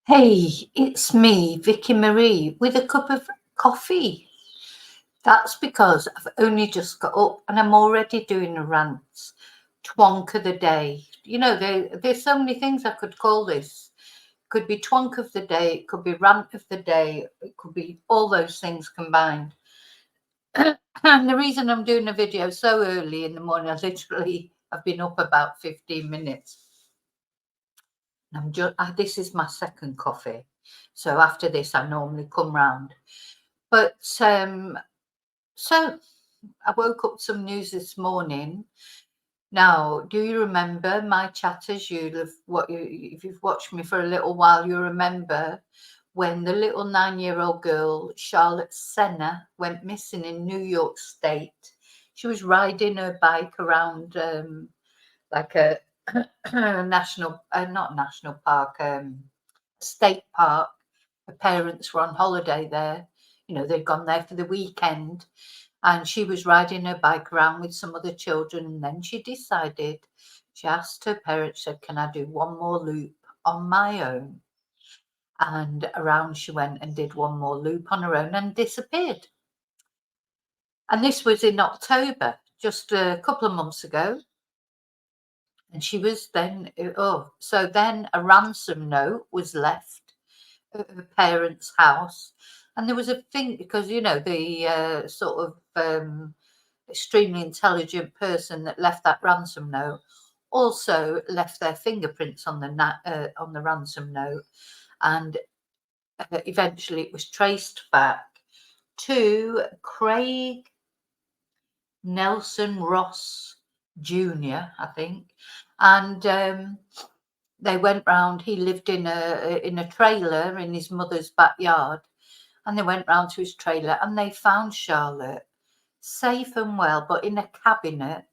Hey, it's me, Vicky Marie, with a cup of coffee. That's because I've only just got up and I'm already doing a rant. Twonk of the day. There's so many things I could call this. Could be twonk of the day, it could be rant of the day, it could be all those things combined. And the reason I'm doing a video so early in the morning, I've been up about 15 minutes. This is my second coffee. So after this, I normally come round. But so I woke up to some news this morning. Now, do you remember my chatters? If you've watched me for a little while, you remember when the little 9-year-old girl, Charlotte Sena, went missing in New York State. She was riding her bike around like a not national park, state park. Her parents were on holiday there. They'd gone there for the weekend, and she was riding her bike around with some other children. And then she asked her parents, said, "Can I do one more loop on my own?" And around she went and did one more loop on her own and disappeared. And this was in October, just a couple of months ago. And she was then, so then a ransom note was left at her parents' house. And there was a thing, because, the sort of extremely intelligent person that left that ransom note also left their fingerprints on the ransom note. And eventually it was traced back to Craig Nelson Ross Jr., I think. And they went round. He lived in a trailer in his mother's backyard, and they went round to his trailer and they found Charlotte safe and well, but in a cabinet.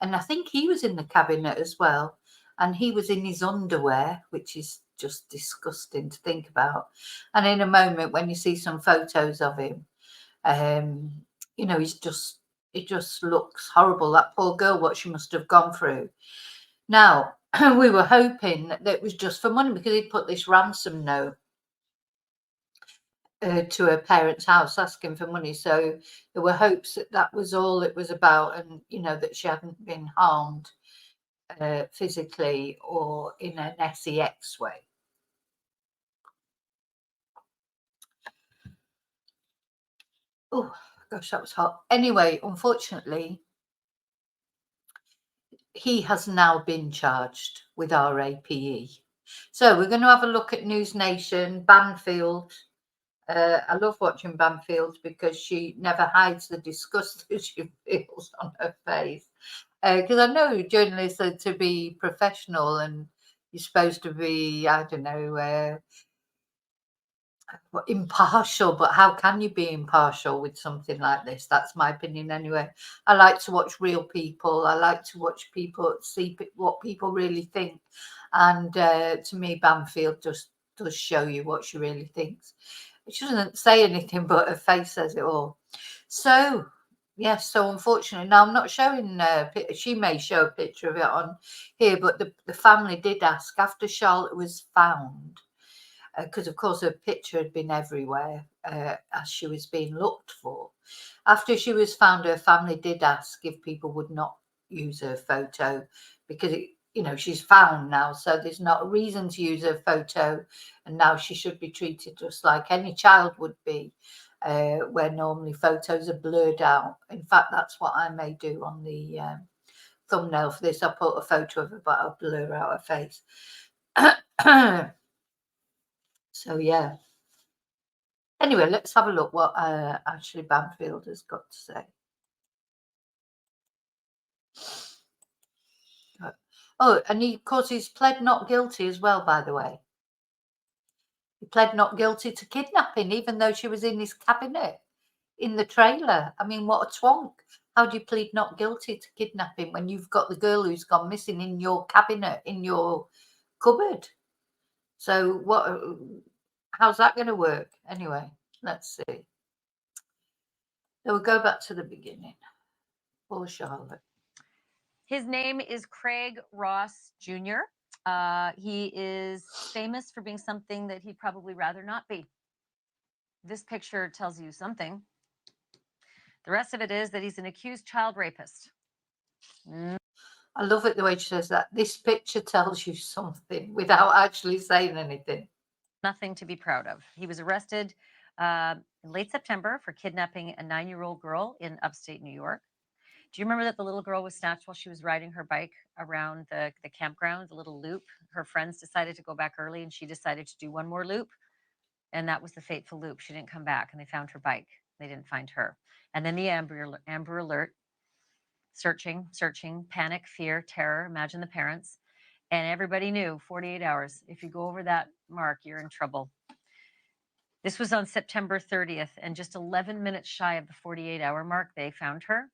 And I think he was in the cabinet as well, and he was in his underwear, which is just disgusting to think about. And in a moment, when you see some photos of him, it just looks horrible. That poor girl, what she must have gone through. Now, we were hoping that it was just for money, because he'd put this ransom note to her parents' house asking for money. So there were hopes that that was all it was about, and that she hadn't been harmed physically or in an sex way. Oh gosh, that was hot. Anyway, unfortunately, he has now been charged with RAPE. So we're going to have a look at News Nation. Banfield. I love watching Banfield because she never hides the disgust that she feels on her face. Because I know journalists are to be professional, and you're supposed to be, I don't know, impartial, but how can you be impartial with something like this? That's my opinion anyway. I like to watch real people. I like to watch people, see what people really think. And to me, Banfield just does show you what she really thinks. She doesn't say anything, but her face says it all. So, yes, so unfortunately, now I'm not showing, she may show a picture of it on here, but the family did ask after Charlotte was found, because of course her picture had been everywhere as she was being looked for. After she was found, her family did ask if people would not use her photo, because she's found now, so there's not a reason to use her photo, and now she should be treated just like any child would be, where normally photos are blurred out. In fact, that's what I may do on the thumbnail for this. I'll put a photo of her, but I'll blur out her face. So yeah. Anyway, let's have a look what Ashley Banfield has got to say. Oh, and of course, he's pled not guilty as well, by the way. He pled not guilty to kidnapping, even though she was in his cabinet in the trailer. I mean, what a twonk. How do you plead not guilty to kidnapping when you've got the girl who's gone missing in your cabinet, in your cupboard? So how's that going to work? Anyway, let's see. So we'll go back to the beginning. Poor Charlotte. His name is Craig Ross Jr. He is famous for being something that he'd probably rather not be. This picture tells you something. The rest of it is that he's an accused child rapist. I love it the way she says that. This picture tells you something without actually saying anything. Nothing to be proud of. He was arrested in late September for kidnapping a 9-year-old girl in upstate New York. Do you remember that the little girl was snatched while she was riding her bike around the campground, the little loop? Her friends decided to go back early and she decided to do one more loop. And that was the fateful loop. She didn't come back and they found her bike. They didn't find her. And then the Amber Alert, searching, panic, fear, terror. Imagine the parents. And everybody knew 48 hours. If you go over that mark, you're in trouble. This was on September 30th, and just 11 minutes shy of the 48-hour mark, they found her.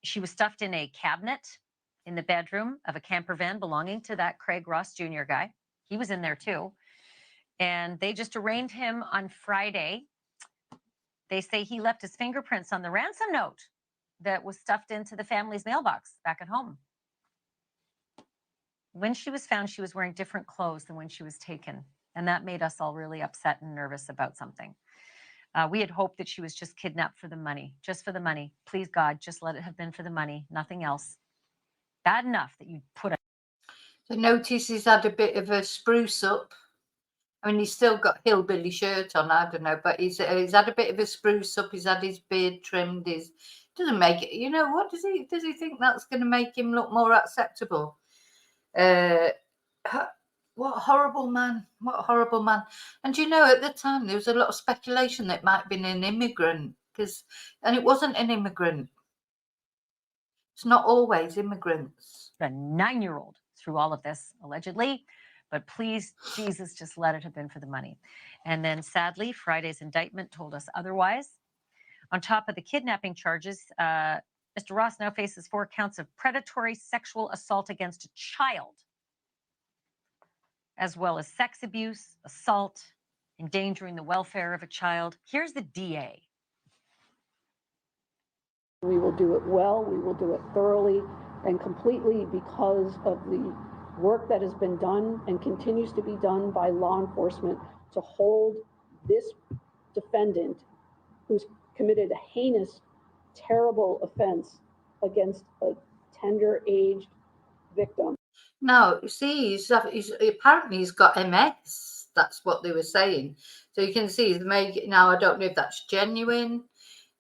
She was stuffed in a cabinet in the bedroom of a camper van belonging to that Craig Ross Jr. guy. He was in there too. And they just arraigned him on Friday. They say he left his fingerprints on the ransom note that was stuffed into the family's mailbox back at home. When she was found, she was wearing different clothes than when she was taken. And that made us all really upset and nervous about something. We had hoped that she was just kidnapped for the money, just for the money. Please, God, just let it have been for the money, nothing else. Bad enough that you put a... So notice he's had a bit of a spruce up. I mean, he's still got hillbilly shirt on, I don't know, but he's had a bit of a spruce up. He's had his beard trimmed. Doesn't make it, what does he think that's going to make him look more acceptable? What a horrible man. What a horrible man. And at the time there was a lot of speculation that it might have been an immigrant, and it wasn't an immigrant. It's not always immigrants. A 9-year-old through all of this, allegedly. But please, Jesus, just let it have been for the money. And then sadly, Friday's indictment told us otherwise. On top of the kidnapping charges, Mr. Ross now faces 4 counts of predatory sexual assault against a child, as well as sex abuse, assault, endangering the welfare of a child. Here's the DA. We will do it well, we will do it thoroughly and completely because of the work that has been done and continues to be done by law enforcement to hold this defendant who's committed a heinous, terrible offense against a tender-aged victim. No, see, apparently he's got MS. That's what they were saying. So you can see now. I don't know if that's genuine,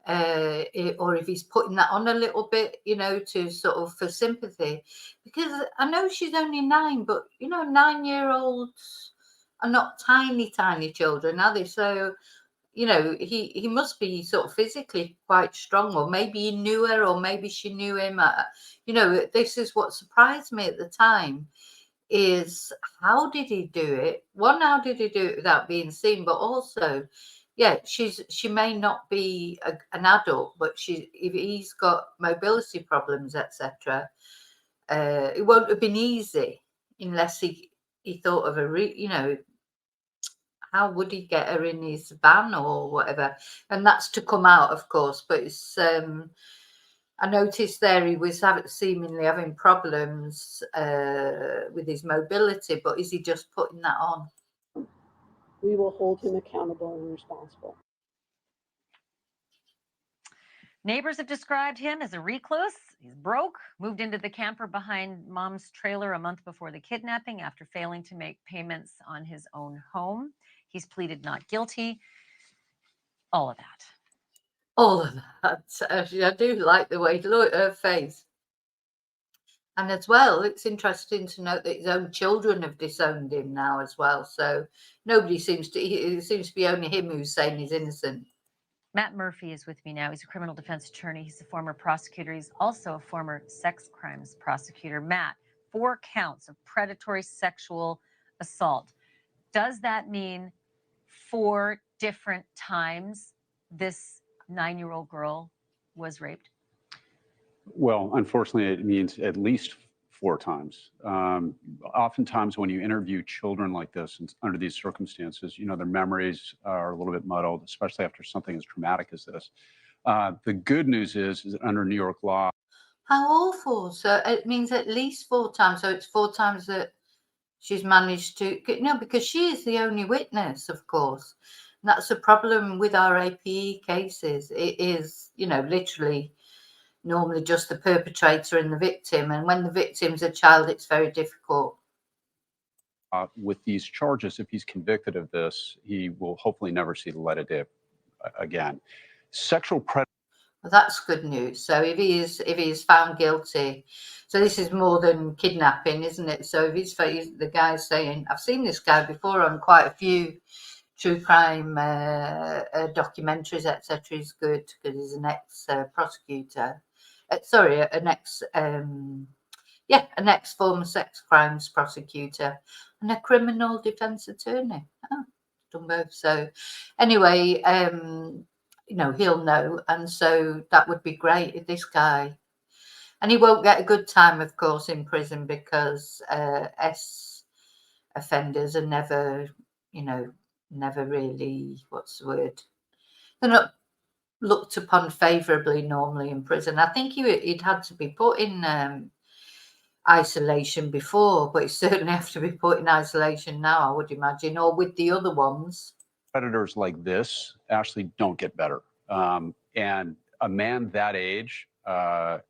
or if he's putting that on a little bit, to sort of for sympathy. Because I know she's only 9, but 9-year-olds are not tiny children, are they? So he must be sort of physically quite strong, or maybe he knew her, or maybe she knew him. This is what surprised me at the time, is how did he do it? One, how did he do it without being seen? But also, yeah, she may not be an adult, but if he's got mobility problems, etc., it won't have been easy unless he thought of how would he get her in his van or whatever? And that's to come out, of course. But it's I noticed there he was seemingly having problems with his mobility, but is he just putting that on? We will hold him accountable and responsible. Neighbors have described him as a recluse. He's broke, moved into the camper behind mom's trailer a month before the kidnapping after failing to make payments on his own home. He's pleaded not guilty. All of that. All of that. I do like the way, look at her face. And as well, it's interesting to note that his own children have disowned him now as well. So it seems to be only him who's saying he's innocent. Matt Murphy is with me now. He's a criminal defense attorney. He's a former prosecutor. He's also a former sex crimes prosecutor. Matt, 4 counts of predatory sexual assault. Does that mean 4 different times this 9-year-old girl was raped? Well, unfortunately, it means at least 4 times. Oftentimes when you interview children like this and under these circumstances, their memories are a little bit muddled, especially after something as traumatic as this. The good news is that under New York law, How awful. So it means at least 4 times. So it's 4 times that she's managed to, no, because she is the only witness, of course. And that's the problem with our APE cases. It is, literally normally just the perpetrator and the victim. And when the victim's a child, it's very difficult. With these charges, if he's convicted of this, he will hopefully never see the light of day again. Sexual predator. Well, that's good news. So if he is found guilty, so this is more than kidnapping, isn't it? So if the guy's saying, I've seen this guy before on quite a few true crime documentaries, etc. He's good because he's an ex-prosecutor. An ex former sex crimes prosecutor and a criminal defense attorney. Oh, done both. So anyway, he'll know, and so that would be great if this guy, and he won't get a good time, of course, in prison because S offenders are never really, what's the word? They're not looked upon favourably normally in prison. I think he'd had to be put in isolation before, but he certainly have to be put in isolation now, I would imagine, or with the other ones. Predators like this actually don't get better. And a man that age, I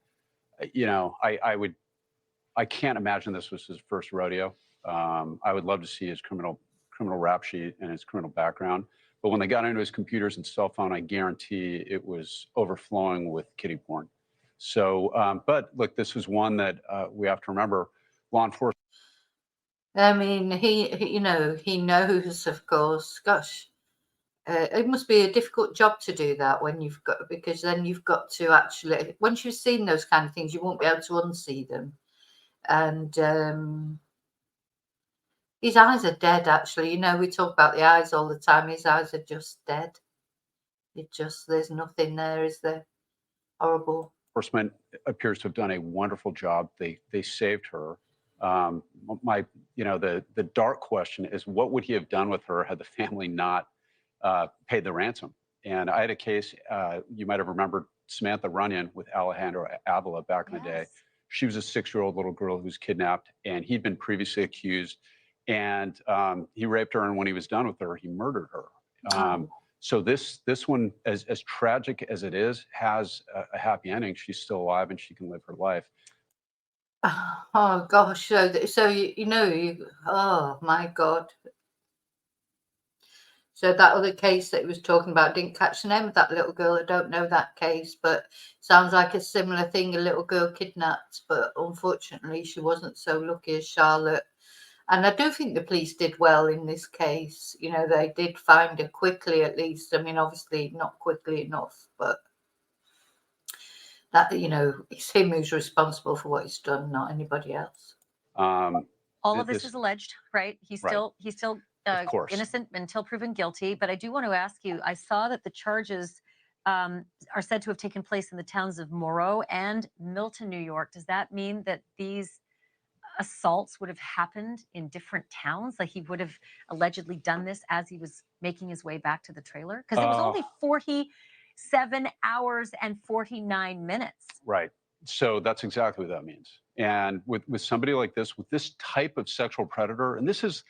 can't imagine this was his first rodeo. I would love to see his criminal rap sheet and his criminal background. But when they got into his computers and cell phone, I guarantee it was overflowing with kiddie porn. So, but look, this is one that we have to remember. Law enforcement. I mean, he knows, of course. Gosh, it must be a difficult job to do that because then you've got to actually, once you've seen those kind of things, you won't be able to unsee them. And his eyes are dead, actually. We talk about the eyes all the time. His eyes are just dead. There's nothing there, is there? Horrible. Enforcement appears to have done a wonderful job. They saved her. The dark question is, what would he have done with her had the family not paid the ransom? And I had a case, you might have remembered Samantha Runyon with Alejandro Avila back in the day. She was a 6-year-old little girl who was kidnapped, and he'd been previously accused, and he raped her, and when he was done with her, he murdered her. So this one, as tragic as it is, has a happy ending. She's still alive, and she can live her life. Oh gosh! So oh my God! So that other case that he was talking about, didn't catch the name of that little girl. I don't know that case, but sounds like a similar thing. A little girl kidnapped, but unfortunately, she wasn't so lucky as Charlotte. And I do think the police did well in this case. They did find her quickly, at least. I mean, obviously not quickly enough, but that, it's him who's responsible for what he's done, not anybody else. All of this is alleged, right? He's still innocent until proven guilty. But I do want to ask you, I saw that the charges are said to have taken place in the towns of Morrow and Milton, New York. Does that mean that these assaults would have happened in different towns? Like he would have allegedly done this as he was making his way back to the trailer? Because it was only 47 hours and 49 minutes. Right. So that's exactly what that means. And with somebody like this, with this type of sexual predator, and this is...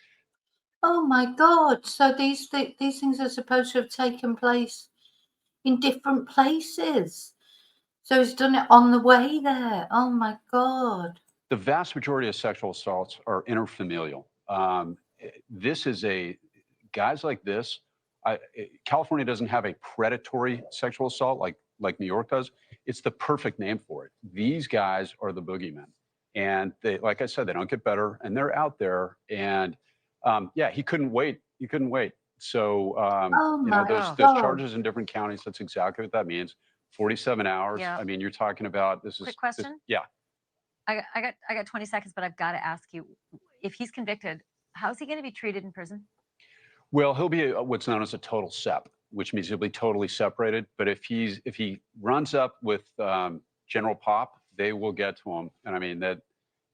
Oh my God. So these things are supposed to have taken place in different places. So he's done it on the way there. Oh my God. The vast majority of sexual assaults are interfamilial. Guys like this, California doesn't have a predatory sexual assault like New York does. It's the perfect name for it. These guys are the boogeymen. And they, like I said, they don't get better, and they're out there. And he couldn't wait. He couldn't wait. So, those charges in different counties, that's exactly what that means. 47 hours. Yeah. I mean, you're talking about Quick question. I got 20 seconds, but I've got to ask you, if he's convicted, how's he going to be treated in prison? Well, he'll be what's known as a total sep, which means he'll be totally separated. But if he runs up with General Pop, they will get to him. And I mean that,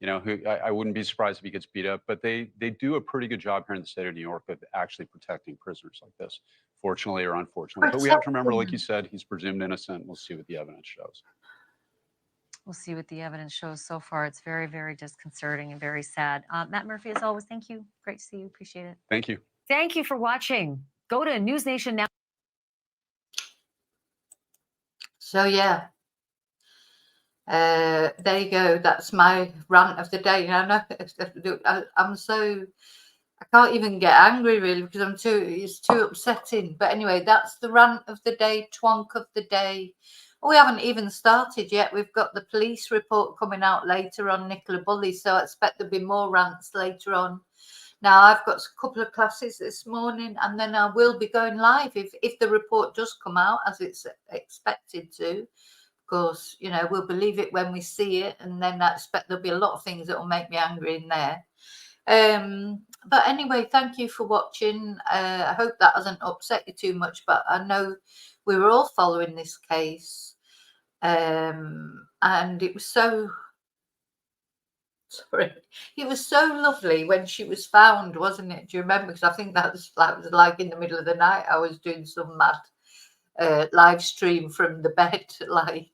I wouldn't be surprised if he gets beat up. But they do a pretty good job here in the state of New York of actually protecting prisoners like this, fortunately or unfortunately. But we have to remember, like you said, he's presumed innocent. We'll see what the evidence shows. We'll see what the evidence shows. So far, it's very, very disconcerting and very sad. Matt Murphy, as always, thank you. Great to see you. Appreciate it. Thank you. Thank you for watching. Go to News Nation now. So yeah, there you go. That's my rant of the day. I know I'm so, I can't even get angry really because it's too upsetting. But anyway, that's the rant of the day, twonk of the day. We haven't even started yet. We've got the police report coming out later on Nicola Bulley, so I expect there'll be more rants later on. Now, I've got a couple of classes this morning, and then I will be going live if the report does come out as it's expected to. Of course, you know, we'll believe it when we see it, and then I expect there'll be a lot of things that will make me angry in there. But anyway, thank you for watching. I hope that hasn't upset you too much, but I know we were all following this case. And it was so, sorry, it was so lovely when she was found, wasn't it? Do you remember? Because I think that was like in the middle of the night. I was doing some mad live stream from the bed, like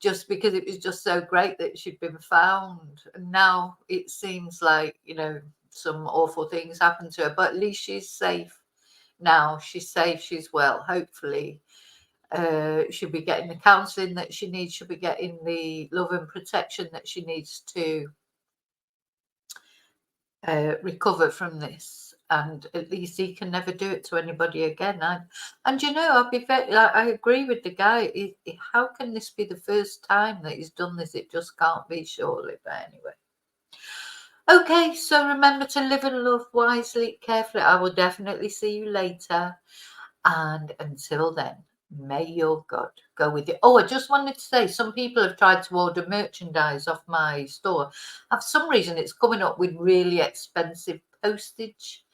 just because it was just so great that she'd been found. And now it seems like, you know, some awful things happened to her, but at least she's safe now. She's safe, she's well, hopefully. She'll be getting the counselling that she needs. She'll be getting the love and protection that she needs to recover from this. And at least he can never do it to anybody again. And you know, I'll be very, I agree with the guy. How can this be the first time that he's done this? It just can't be, surely. But anyway. Okay, so remember to live and love wisely, carefully. I will definitely see you later. And until then, may your God go with you. Oh, I just wanted to say, some people have tried to order merchandise off my store. For some reason, it's coming up with really expensive postage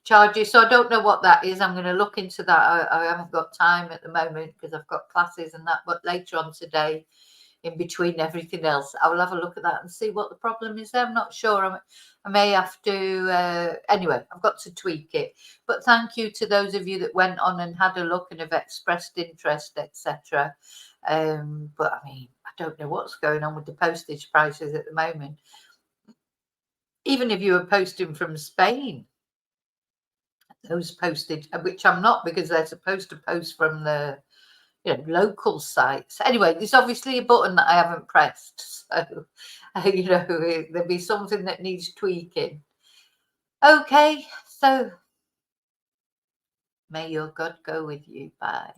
charges. So I don't know what that is. I'm going to look into that. I haven't got time at the moment because I've got classes and that. But later on today, in between everything else, I will have a look at that and see what the problem is there. I'm not sure. I may have to, anyway, I've got to tweak it. But thank you to those of you that went on and had a look and have expressed interest, etc. But I mean, I don't know what's going on with the postage prices at the moment. Even if you were posting from Spain, those postage, which I'm not, because they're supposed to post from the local sites. Anyway, there's obviously a button that I haven't pressed. So, there'll be something that needs tweaking. Okay, so may your God go with you. Bye.